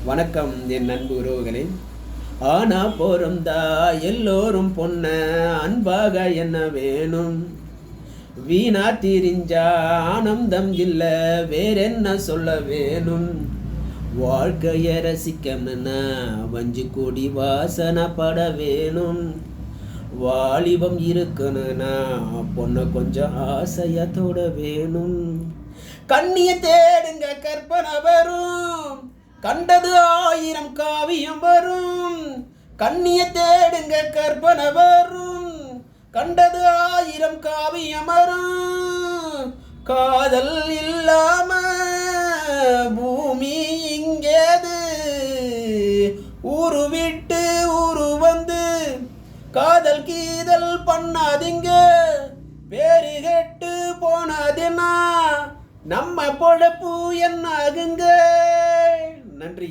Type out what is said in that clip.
வணக்கம் என் நண்பு உறவுகளே. ஆனா பொருந்தா எல்லோரும் பொண்ண அன்பாக என்ன வேணும், வீணா திரிஞ்சா ஆனந்தம் இல்ல வேறென்ன சொல்ல வேணும், வாழ்க்கைய ரசிக்கணும்னா வஞ்சி கொடி வாசனை பட வேணும், வாலிபம் இருக்கணும்னா பொண்ண கொஞ்சம் ஆசையா தொட வேணும், கண்ணிய தேடுங்க கற்பனை வரும், கண்டது 1000 காவியம் வரும், கண்ணிய தேடுங்க கற்பனை வரும், கண்டது 1000 காவியம் வரும், காதல் இல்லாம பூமி இங்கேது, ஊரு விட்டு ஊரு வந்து காதல் கீதல் பண்ணாதீங்க, பேரு கெட்டு போனதுன்னா நம்ம பொழப்பு என்ன ஆகுங்க. நன்றி.